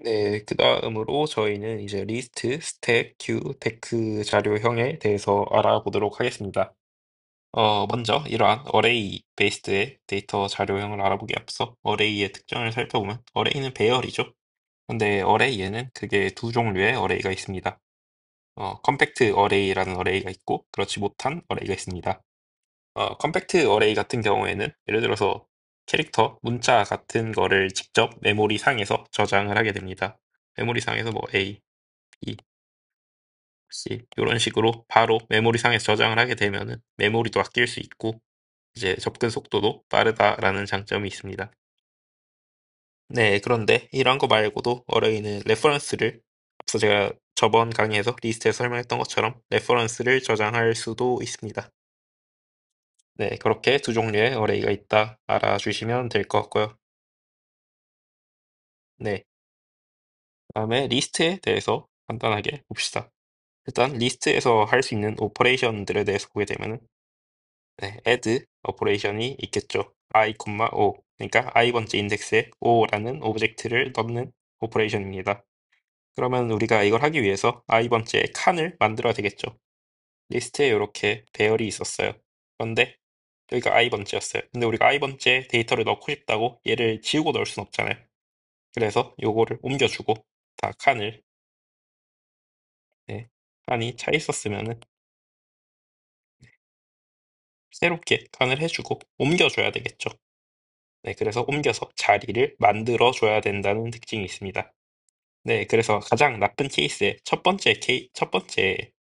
네, 그 다음으로 저희는 이제 리스트, 스택, 큐, 데크 자료형에 대해서 알아보도록 하겠습니다. 먼저 이러한 어레이 베이스드의 데이터 자료형을 알아보기 앞서 어레이의 특징을 살펴보면 어레이는 배열이죠. 근데 어레이에는 크게 두 종류의 어레이가 있습니다. 컴팩트 어레이라는 어레이가 있고 그렇지 못한 어레이가 있습니다. 컴팩트 어레이 같은 경우에는 예를 들어서 캐릭터, 문자 같은 거를 직접 메모리 상에서 저장을 하게 됩니다. 메모리 상에서 뭐 A, B, C 이런 식으로 바로 메모리 상에서 저장을 하게 되면은 메모리도 아낄 수 있고 이제 접근 속도도 빠르다라는 장점이 있습니다. 네, 그런데 이런 거 말고도 어레이는 레퍼런스를 앞서 제가 저번 강의에서 리스트에서 설명했던 것처럼 레퍼런스를 저장할 수도 있습니다. 네, 그렇게 두 종류의 어레이가 있다 알아주시면 될 것 같고요. 네, 그다음에 리스트에 대해서 간단하게 봅시다. 일단 리스트에서 할 수 있는 오퍼레이션들에 대해서 보게 되면은 네, add 오퍼레이션이 있겠죠. i, o 그러니까 i번째 인덱스에 o라는 오브젝트를 넣는 오퍼레이션입니다. 그러면 우리가 이걸 하기 위해서 i번째 칸을 만들어야 되겠죠. 리스트에 이렇게 배열이 있었어요. 그런데 여기가 i번째였어요. 근데 우리가 i번째 데이터를 넣고 싶다고 얘를 지우고 넣을 순 없잖아요. 그래서 요거를 옮겨주고 다 칸을 네, 칸이 차 있었으면은 새롭게 칸을 해주고 옮겨줘야 되겠죠. 네, 그래서 옮겨서 자리를 만들어 줘야 된다는 특징이 있습니다. 네, 그래서 가장 나쁜 케이스에 첫 번째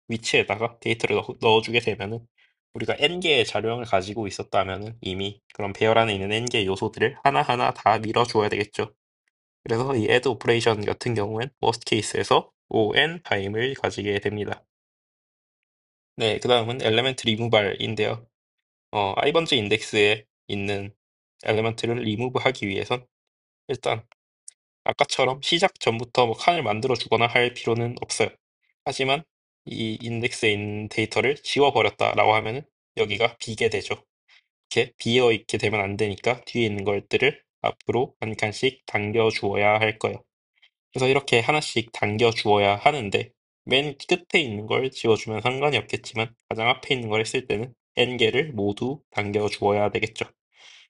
위치에다가 데이터를 넣어주게 되면은 우리가 n개의 자료형을 가지고 있었다면은 이미 그런 배열 안에 있는 n개의 요소들을 하나하나 다 밀어줘야 되겠죠. 그래서 이 add 오퍼레이션 같은 경우엔 worst case에서 on 타임을 가지게 됩니다. 네, 그 다음은 엘리멘트 리무발인데요. i번째 인덱스에 있는 엘리먼트를 리무브하기 위해선 일단 아까처럼 시작 전부터 뭐 칸을 만들어 주거나 할 필요는 없어요. 하지만 이 인덱스에 있는 데이터를 지워버렸다라고 하면은 여기가 비게 되죠. 이렇게 비어 있게 되면 안 되니까 뒤에 있는 것들을 앞으로 한 칸씩 당겨 주어야 할 거예요. 그래서 이렇게 하나씩 당겨 주어야 하는데 맨 끝에 있는 걸 지워주면 상관이 없겠지만 가장 앞에 있는 걸 했을 때는 n개를 모두 당겨 주어야 되겠죠.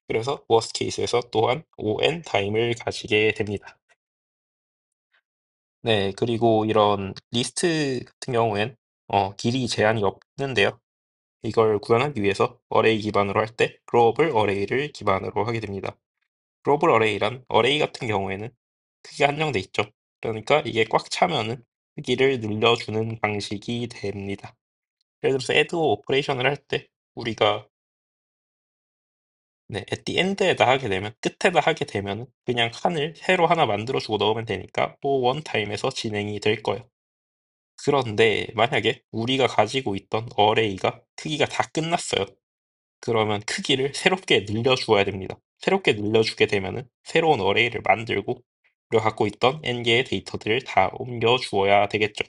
그래서 worst case에서 또한 on 타임을 가지게 됩니다. 네, 그리고 이런 리스트 같은 경우엔 길이 제한이 없는데요. 이걸 구현하기 위해서 어레이 기반으로 할 때 글로벌 어레이를 기반으로 하게 됩니다. 글로벌 어레이란 어레이 같은 경우에는 크기가 한정돼 있죠. 그러니까 이게 꽉 차면은 크기를 늘려주는 방식이 됩니다. 예를 들어서 add 오퍼레이션을 할 때 우리가 네, at the end에다 하게 되면 끝에다 하게 되면 그냥 칸을 새로 하나 만들어주고 넣으면 되니까 또 원타임에서 진행이 될 거예요. 그런데 만약에 우리가 가지고 있던 어레이가 크기가 다 끝났어요. 그러면 크기를 새롭게 늘려주어야 됩니다. 새롭게 늘려주게 되면은 새로운 어레이를 만들고 우리가 갖고 있던 n개의 데이터들을 다 옮겨 주어야 되겠죠.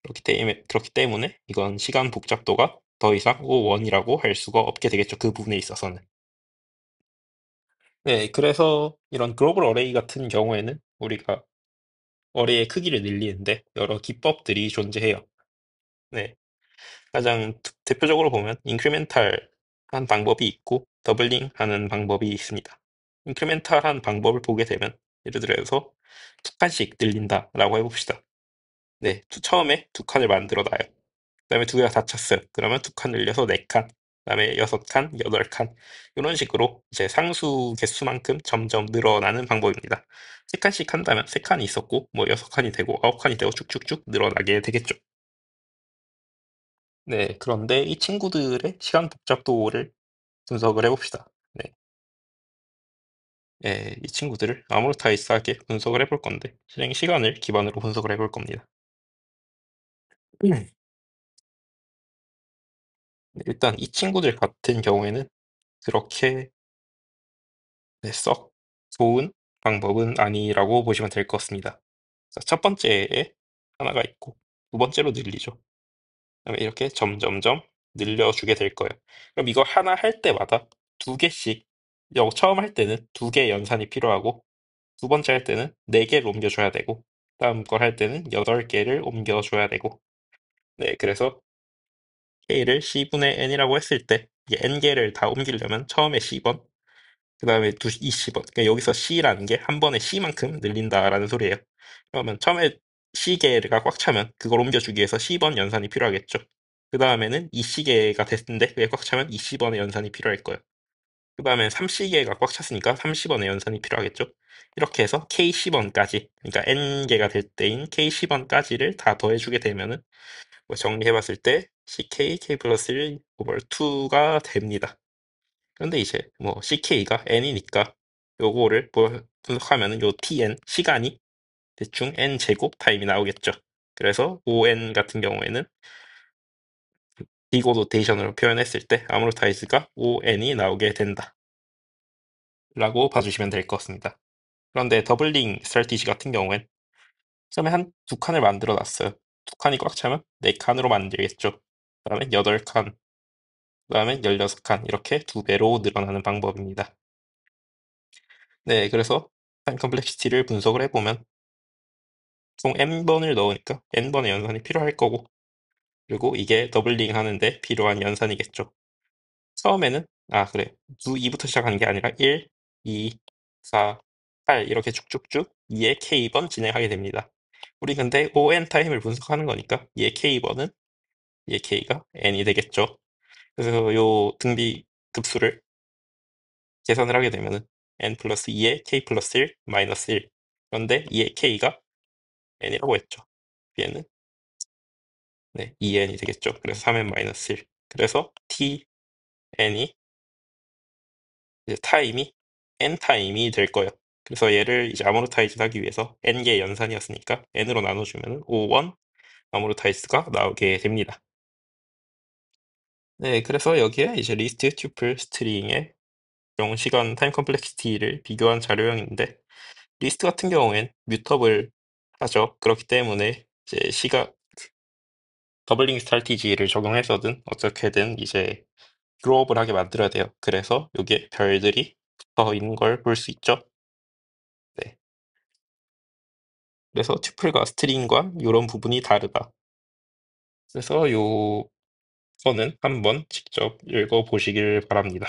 그렇기 때문에 이건 시간 복잡도가 더 이상 O1이라고 할 수가 없게 되겠죠. 그 부분에 있어서는. 네, 그래서 이런 글로벌 어레이 같은 경우에는 우리가 어레이의 크기를 늘리는데 여러 기법들이 존재해요. 네, 가장 대표적으로 보면 인크리멘탈한 방법이 있고 더블링하는 방법이 있습니다. 인크리멘탈한 방법을 보게 되면 예를 들어서 두 칸씩 늘린다라고 해봅시다. 네, 처음에 두 칸을 만들어 놔요. 그다음에 두 개가 닫혔어요. 그러면 두 칸 늘려서 네 칸, 그다음에 여섯 칸, 여덟 칸 이런 식으로 이제 상수 개수만큼 점점 늘어나는 방법입니다. 세 칸씩 한다면 세 칸이 있었고 뭐 여섯 칸이 되고 아홉 칸이 되고 쭉쭉쭉 늘어나게 되겠죠. 네, 그런데 이 친구들의 시간 복잡도를 분석을 해봅시다. 네, 이 친구들을 아모르타이스하게 분석을 해볼 건데 실행 시간을 기반으로 분석을 해볼 겁니다. 네, 일단 이 친구들 같은 경우에는 그렇게 네, 썩 좋은 방법은 아니라고 보시면 될 것 같습니다. 자, 첫 번째에 하나가 있고 두 번째로 늘리죠. 그다음에 이렇게 점점점 늘려주게 될 거예요. 그럼 이거 하나 할 때마다 두 개씩 처음 할 때는 두 개의 연산이 필요하고 두 번째 할 때는 4개를 옮겨줘야 되고, 다음 걸 할 때는 8개를 옮겨줘야 되고, 네, 그래서 K를 C분의 N이라고 했을 때, 이게 N개를 다 옮기려면 처음에 C번, 그 다음에 20번. 그러니까 여기서 C라는 게 한 번에 C만큼 늘린다라는 소리예요. 그러면 처음에 C개가 꽉 차면 그걸 옮겨주기 위해서 C번 연산이 필요하겠죠. 그 다음에는 2C개가 됐는데 그게 꽉 차면 20번의 연산이 필요할 거예요. 그 다음에 3C개가 꽉 찼으니까 30번의 연산이 필요하겠죠. 이렇게 해서 K10번까지, 그러니까 N개가 될 때인 K10번까지를 다 더해주게 되면은 뭐 정리해봤을 때 CK, K 플러스 1 오버 2가 됩니다. 그런데 이제 뭐 CK가 N이니까 요거를 뭐 분석하면은 요 TN 시간이 대충 N 제곱 타임이 나오겠죠. 그래서 ON 같은 경우에는 비고 노테이션으로 표현했을 때 아모르타이즈가 ON이 나오게 된다. 라고 봐주시면 될 것 같습니다. 그런데 더블링 스트래티지 같은 경우엔 처음에 한 두 칸을 만들어 놨어요. 두 칸이 꽉 차면 네 칸으로 만들겠죠. 그다음에 8칸, 그다음에 16칸 이렇게 두 배로 늘어나는 방법입니다. 네, 그래서 타임 컴플렉시티를 분석을 해보면 총 n번을 넣으니까 n번의 연산이 필요할 거고, 그리고 이게 더블링 하는데 필요한 연산이겠죠. 처음에는 그래, 두 2부터 시작하는 게 아니라 1, 2, 4, 8 이렇게 쭉쭉쭉 2의 k번 진행하게 됩니다. 우리 근데 on 타임을 분석하는 거니까 2의 k번은 2의 k가 n이 되겠죠. 그래서 요 등비 급수를 계산을 하게 되면은 n 플러스 2의 k 플러스 1 마이너스 1. 그런데 2의 k가 n이라고 했죠. 얘는 네, 2n이 되겠죠. 그래서 3n 마이너스 1. 그래서 tn이 이제 타임이 n 타임이 될 거예요. 그래서 얘를 이제 아모르타이즈 하기 위해서 n개의 연산이었으니까 n으로 나눠주면 5원 아모르타이즈가 나오게 됩니다. 네, 그래서 여기에 이제 리스트, 튜플, 스트링의 이런 시간 타임 컴플렉시티를 비교한 자료형인데, 리스트 같은 경우엔 뮤터블 하죠. 그렇기 때문에 이제 더블링 스트래티지를 적용해서든 어떻게든 이제 드롭을 하게 만들어야 돼요. 그래서 여기에 별들이 붙어 있는 걸 볼 수 있죠. 네. 그래서 튜플과 스트링과 이런 부분이 다르다. 그래서 요거는 한번 직접 읽어보시길 바랍니다.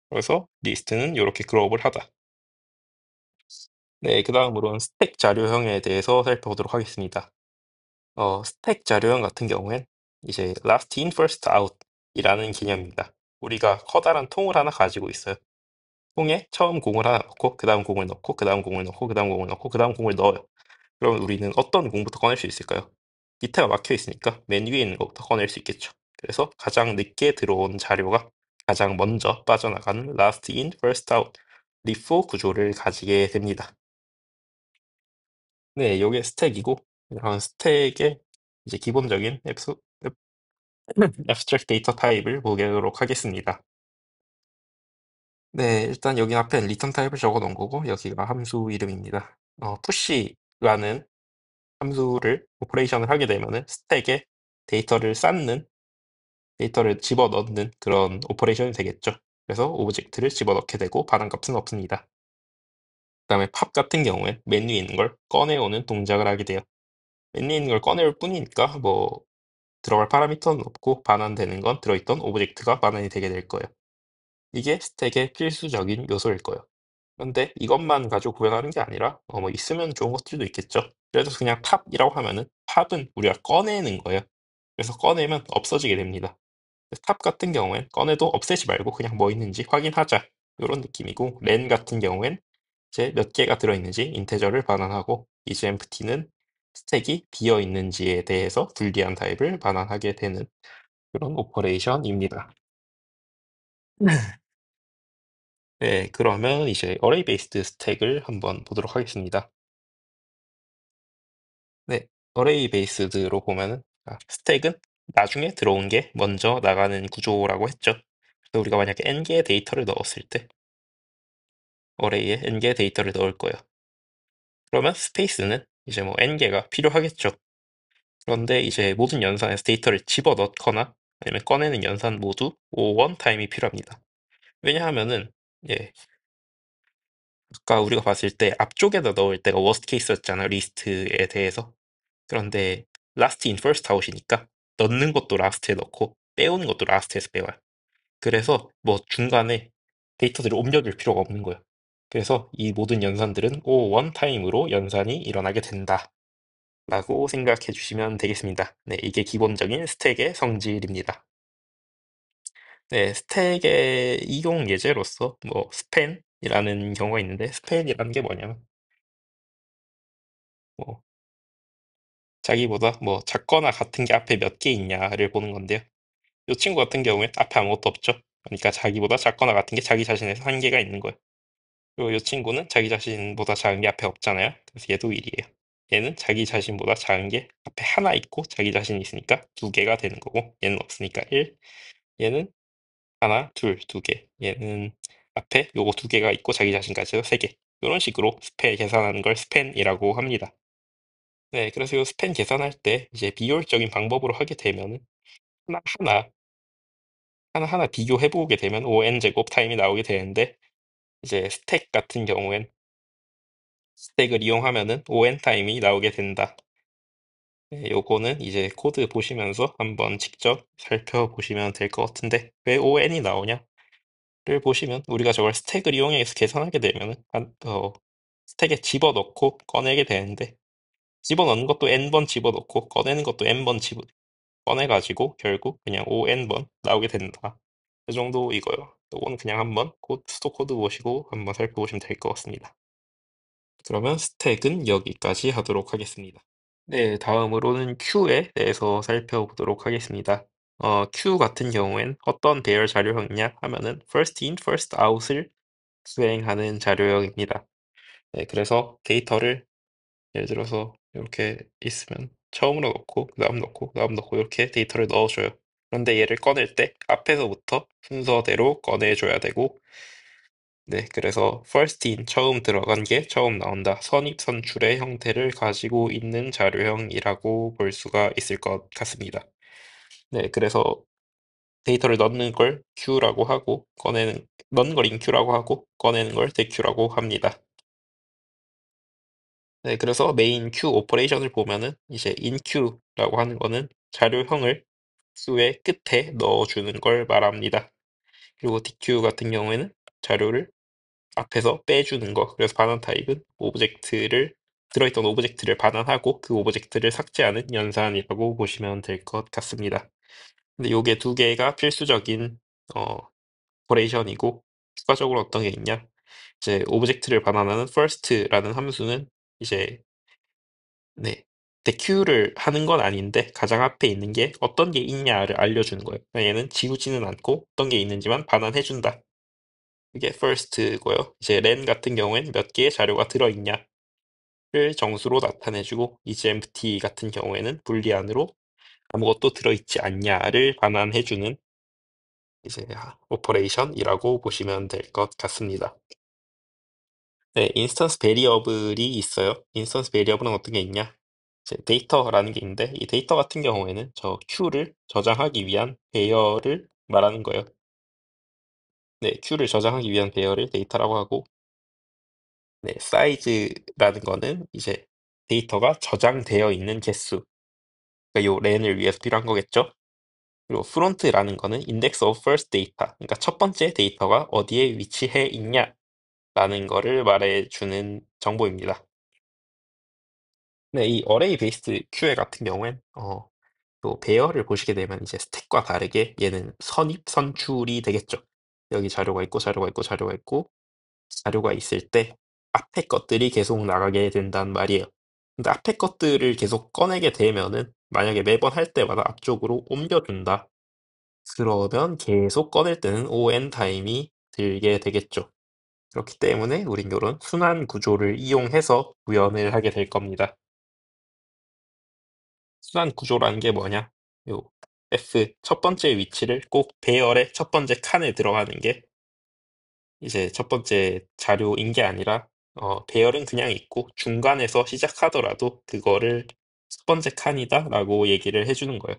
그래서 리스트는 이렇게 그룹을 하다. 네, 그 다음으로는 스택 자료형에 대해서 살펴보도록 하겠습니다. 스택 자료형 같은 경우엔 이제 last in, first out 이라는 개념입니다. 우리가 커다란 통을 하나 가지고 있어요. 통에 처음 공을 하나 넣고, 그 다음 공을 넣고, 그 다음 공을 넣고, 그 다음 공을 넣고, 그 다음 공을 넣어요. 그러면 우리는 어떤 공부터 꺼낼 수 있을까요? 밑에가 막혀 있으니까 맨 위에 있는 것부터 꺼낼 수 있겠죠. 그래서 가장 늦게 들어온 자료가 가장 먼저 빠져나가는 last in, first out, 리포 구조를 가지게 됩니다. 네, 요게 스택이고, 이런 스택의 이제 기본적인 abstract 데이터 타입을 보도록 하겠습니다. 네, 일단 여기 앞에 리턴 타입을 적어 놓은 거고, 여기가 함수 이름입니다. push라는 함수를 오퍼레이션을 하게 되면은 스택에 데이터를 쌓는, 데이터를 집어넣는 그런 오퍼레이션이 되겠죠. 그래서 오브젝트를 집어넣게 되고 반환값은 없습니다. 그다음에 팝 같은 경우에 맨 위에 있는 걸 꺼내오는 동작을 하게 돼요. 맨 위에 있는 걸 꺼내올 뿐이니까 뭐 들어갈 파라미터는 없고 반환되는 건 들어있던 오브젝트가 반환이 되게 될 거예요. 이게 스택의 필수적인 요소일 거예요. 그런데 이것만 가지고 구현하는 게 아니라 뭐 있으면 좋은 것들도 있겠죠. 그래서 그냥 팝이라고 하면은 팝은 우리가 꺼내는 거예요. 그래서 꺼내면 없어지게 됩니다. 탑 같은 경우엔 꺼내도 없애지 말고 그냥 뭐 있는지 확인하자 이런 느낌이고, len 같은 경우엔 이제 몇 개가 들어있는지 인테저를 반환하고, isEmpty는 스택이 비어 있는지에 대해서 불리한 타입을 반환하게 되는 그런 오퍼레이션입니다. 네, 그러면 이제 어레이 베이스드 스택을 한번 보도록 하겠습니다. 네, 어레이 베이스드로 보면은 스택은 나중에 들어온 게 먼저 나가는 구조라고 했죠. 그래서 우리가 만약에 n개의 데이터를 넣었을 때 어레이에 n개의 데이터를 넣을 거예요. 그러면 스페이스는 이제 뭐 n개가 필요하겠죠. 그런데 이제 모든 연산에서 데이터를 집어 넣거나 아니면 꺼내는 연산 모두 O1 타임이 필요합니다. 왜냐하면은 예, 아까 우리가 봤을 때 앞쪽에다 넣을 때가 워스트 케이스였잖아, 리스트에 대해서. 그런데 라스트 인 퍼스트 아웃이니까 넣는 것도 라스트에 넣고 빼오는 것도 라스트에서 빼와요. 그래서 뭐 중간에 데이터들을 옮겨줄 필요가 없는 거예요. 그래서 이 모든 연산들은 O1 타임으로 연산이 일어나게 된다. 라고 생각해 주시면 되겠습니다. 네, 이게 기본적인 스택의 성질입니다. 네, 스택의 이용 예제로서 뭐 스팬이라는 경우가 있는데 스팬이라는 게 뭐냐면 뭐 자기보다 뭐 작거나 같은 게 앞에 몇 개 있냐를 보는 건데요. 이 친구 같은 경우에 앞에 아무것도 없죠. 그러니까 자기보다 작거나 같은 게 자기 자신에서 한 개가 있는 거예요. 그리고 이 친구는 자기 자신보다 작은 게 앞에 없잖아요. 그래서 얘도 1이에요. 얘는 자기 자신보다 작은 게 앞에 하나 있고 자기 자신이 있으니까 두 개가 되는 거고 얘는 없으니까 1. 얘는 하나, 둘, 두 개. 얘는 앞에 요거 두 개가 있고 자기 자신까지 해서 세 개. 이런 식으로 스팬 계산하는 걸 스팬이라고 합니다. 네, 그래서 이 스팬 계산할 때 이제 비효율적인 방법으로 하게 되면은 하나하나 하나하나 비교해보게 되면 ON 제곱 타임이 나오게 되는데 이제 스택 같은 경우엔 스택을 이용하면은 ON 타임이 나오게 된다. 네, 요거는 이제 코드 보시면서 한번 직접 살펴보시면 될 것 같은데 왜 ON이 나오냐를 보시면 우리가 저걸 스택을 이용해서 계산하게 되면은 스택에 집어넣고 꺼내게 되는데 집어넣는 것도 n번 집어넣고 꺼내는 것도 n번 꺼내가지고 결국 그냥 ON번 나오게 된다. 그 정도 이거요. 이거는 그냥 한번 수도 코드 보시고 한번 살펴보시면 될 것 같습니다. 그러면 스택은 여기까지 하도록 하겠습니다. 네, 다음으로는 Q에 대해서 살펴보도록 하겠습니다. Q 같은 경우엔 어떤 배열 자료형이냐 하면은 first in, first out을 수행하는 자료형입니다. 네, 그래서 데이터를 예를 들어서 이렇게 있으면 처음으로 넣고 그다음 넣고 그다음 넣고 이렇게 데이터를 넣어줘요. 그런데 얘를 꺼낼 때 앞에서부터 순서대로 꺼내줘야 되고 네, 그래서 first in 처음 들어간 게 처음 나온다. 선입선출의 형태를 가지고 있는 자료형이라고 볼 수가 있을 것 같습니다. 네, 그래서 데이터를 넣는 걸 queue라고 하고 넣는 걸 inqueue라고 하고 꺼내는 걸 dequeue라고 합니다. 네, 그래서 메인 q 오퍼레이션을 보면은 이제 inqueue라고 하는 거는 자료형을 수의 끝에 넣어주는 걸 말합니다. 그리고 dequeue 같은 경우에는 자료를 앞에서 빼주는 거. 그래서 반환 타입은 들어있던 오브젝트를 반환하고 그 오브젝트를 삭제하는 연산이라고 보시면 될 것 같습니다. 근데 요게 두 개가 필수적인 어, 오퍼레이션이고 추가적으로 어떤 게 있냐? 이제 오브젝트를 반환하는 first라는 함수는 이제 네, 대큐를 하는 건 아닌데 가장 앞에 있는 게 어떤 게 있냐를 알려주는 거예요. 그러니까 얘는 지우지는 않고 어떤 게 있는지만 반환해준다. 이게 first고요. 이제 len 같은 경우엔 몇 개의 자료가 들어있냐를 정수로 나타내주고 isEmpty 같은 경우에는 불리안으로 아무것도 들어있지 않냐를 반환해주는 이제 오퍼레이션이라고 보시면 될 것 같습니다. 네, 인스턴스 베리어블이 있어요. 인스턴스 베리어블은 어떤 게 있냐? 이제 데이터라는 게 있는데 이 데이터 같은 경우에는 저 Q를 저장하기 위한 배열을 말하는 거예요. 네, Q를 저장하기 위한 배열을 데이터라고 하고 네, 사이즈라는 거는 이제 데이터가 저장되어 있는 개수. 그러니까 요 렌을 위해서 필요한 거겠죠? 그리고 프론트라는 거는 index of first data. 그러니까 첫 번째 데이터가 어디에 위치해 있냐라는 거를 말해주는 정보입니다. 네, 이 어레이 베이스드 큐에 같은 경우엔 또 배열을 보시게 되면 이제 스택과 다르게 얘는 선입 선출이 되겠죠. 여기 자료가 있고 자료가 있고 자료가 있고 자료가 있을 때 앞에 것들이 계속 나가게 된단 말이에요. 근데 앞에 것들을 계속 꺼내게 되면은 만약에 매번 할 때마다 앞쪽으로 옮겨준다. 그러면 계속 꺼낼 때는 ON 타임이 들게 되겠죠. 그렇기 때문에 우린 이런 순환 구조를 이용해서 구현을 하게 될 겁니다. 순환 구조라는 게 뭐냐? 요 F 첫 번째 위치를 꼭 배열의 첫 번째 칸에 들어가는 게 이제 첫 번째 자료인 게 아니라 배열은 그냥 있고 중간에서 시작하더라도 그거를 첫 번째 칸이다라고 얘기를 해주는 거예요.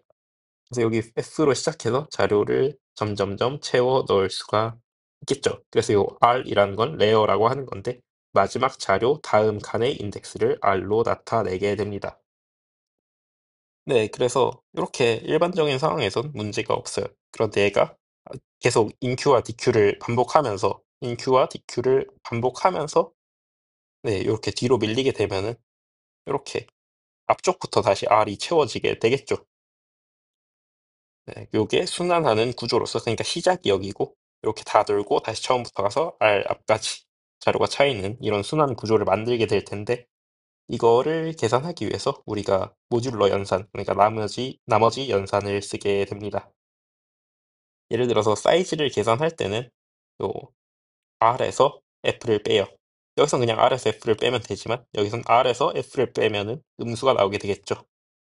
그래서 여기 F로 시작해서 자료를 점점점 채워 넣을 수가 있겠죠. 그래서 요 R이라는 건 레어라고 하는 건데 마지막 자료 다음 칸의 인덱스를 R로 나타내게 됩니다. 네, 그래서 이렇게 일반적인 상황에선 문제가 없어요. 그런데 얘가 계속 인큐와 디큐를 반복하면서 네, 이렇게 뒤로 밀리게 되면은 이렇게 앞쪽부터 다시 R이 채워지게 되겠죠. 네, 요게 순환하는 구조로서 그러니까 시작이 여기고 이렇게 다 돌고 다시 처음부터 가서 R 앞까지 자료가 차 있는 이런 순환 구조를 만들게 될 텐데 이거를 계산하기 위해서 우리가 모듈러 연산, 그러니까 나머지 연산을 쓰게 됩니다. 예를 들어서 사이즈를 계산할 때는 요 R에서 F를 빼요. 여기선 그냥 R에서 F를 빼면 되지만 여기선 R에서 F를 빼면은 음수가 나오게 되겠죠.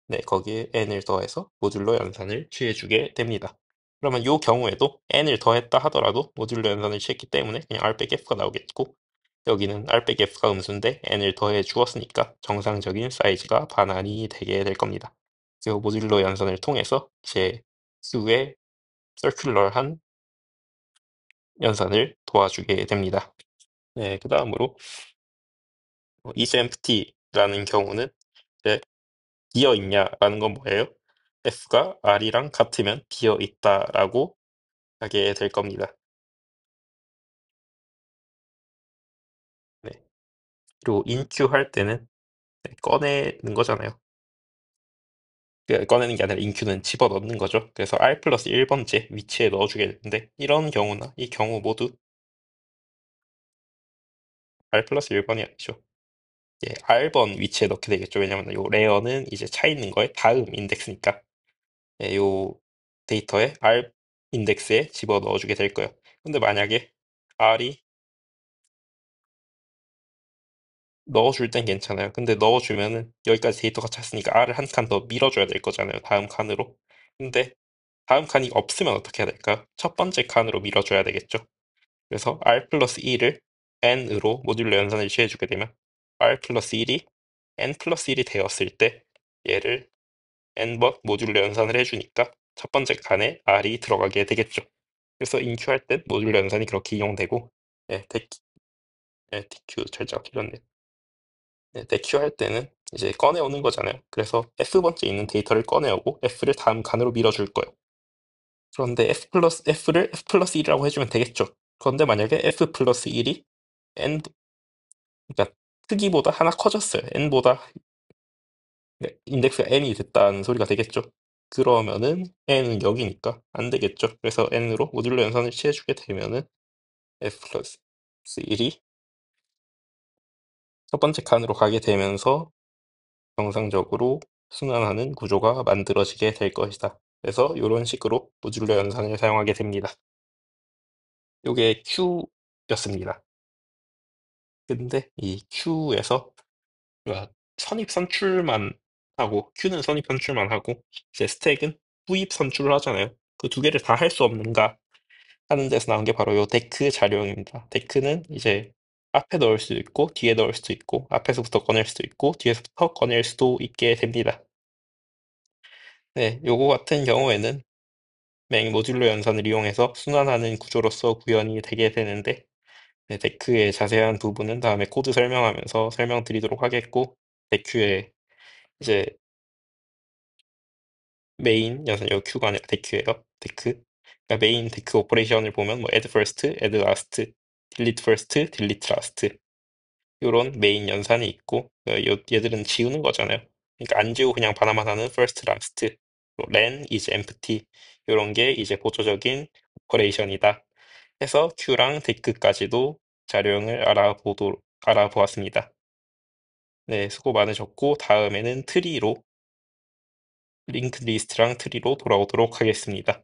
네, 거기에 n을 더해서 모듈러 연산을 취해주게 됩니다. 그러면 이 경우에도 n을 더했다 하더라도 모듈러 연산을 취했기 때문에 그냥 r 빼기 f가 나오겠고 여기는 r 빼기 f가 음수인데 n을 더해 주었으니까 정상적인 사이즈가 반환이 되게 될 겁니다. 그리고 모듈러 연산을 통해서 제 Q의 서큘러한 연산을 도와주게 됩니다. 네, 그 다음으로 is empty라는 경우는 이제 비어 있냐라는 건 뭐예요? f가 r이랑 같으면 비어 있다라고 하게 될 겁니다. 네. 그리고 인큐 할 때는 네, 꺼내는 거잖아요. 꺼내는 게 아니라 인큐는 집어넣는 거죠. 그래서 r 플러스 1번째 위치에 넣어주게 되는데 이런 경우나 이 경우 모두 r 플러스 1번이 아니죠. 예, r번 위치에 넣게 되겠죠. 왜냐면 요 레어는 이제 차 있는 거에 다음 인덱스니까 예, 요 데이터에 r 인덱스에 집어 넣어주게 될 거예요. 근데 만약에 r이 넣어줄 땐 괜찮아요. 근데 넣어주면은 여기까지 데이터가 찼으니까 R을 한 칸 더 밀어줘야 될 거잖아요. 다음 칸으로. 근데 다음 칸이 없으면 어떻게 해야 될까요? 첫 번째 칸으로 밀어줘야 되겠죠. 그래서 R 플러스 1을 N으로 모듈로 연산을 취해주게 되면 R 플러스 1이 N 플러스 1이 되었을 때 얘를 N번 모듈로 연산을 해주니까 첫 번째 칸에 R이 들어가게 되겠죠. 그래서 인큐할 땐 모듈로 연산이 그렇게 이용되고 예, DQ 철저하게 이렇네요. 네, 대큐 할 때는 이제 꺼내오는 거잖아요. 그래서 F번째 있는 데이터를 꺼내오고 F를 다음 칸으로 밀어줄 거예요. 그런데 F를 F 플러스 1이라고 해주면 되겠죠. 그런데 만약에 F 플러스 1이 N, 그러니까 크기보다 하나 커졌어요. N보다 네, 인덱스가 N이 됐다는 소리가 되겠죠. 그러면은 N은 여기니까 안 되겠죠. 그래서 N으로 모듈로 연산을 취해주게 되면은 F 플러스 1이 첫 번째 칸으로 가게 되면서 정상적으로 순환하는 구조가 만들어지게 될 것이다. 그래서 이런 식으로 모듈러 연산을 사용하게 됩니다. 이게 Q였습니다. 근데 이 Q에서 선입 선출만 하고 Q는 선입 선출만 하고 이제 스택은 후입 선출을 하잖아요. 그 두 개를 다 할 수 없는가 하는 데서 나온 게 바로 이 데크 자료입니다. 데크는 이제 앞에 넣을 수도 있고 뒤에 넣을 수도 있고 앞에서부터 꺼낼 수도 있고 뒤에서부터 꺼낼 수도 있게 됩니다. 네, 요거 같은 경우에는 맥 모듈러 연산을 이용해서 순환하는 구조로서 구현이 되게 되는데 네, 데크의 자세한 부분은 다음에 코드 설명하면서 설명드리도록 하겠고 데크의 이제 메인 연산 여기 Q가 아니라 데크예요. 데크. 그러니까 메인 데크 오퍼레이션을 보면 뭐 add first, add last, delete first, delete last 이런 메인 연산이 있고 얘들은 지우는 거잖아요. 그러니까 안 지우고 그냥 바나만 하는 first, last, 뭐 len is empty 이런 게 이제 보조적인 오퍼레이션이다. 해서 Q랑 데크까지도 자료형을 알아보았습니다. 네, 수고 많으셨고 다음에는 트리로 링크 리스트랑 트리로 돌아오도록 하겠습니다.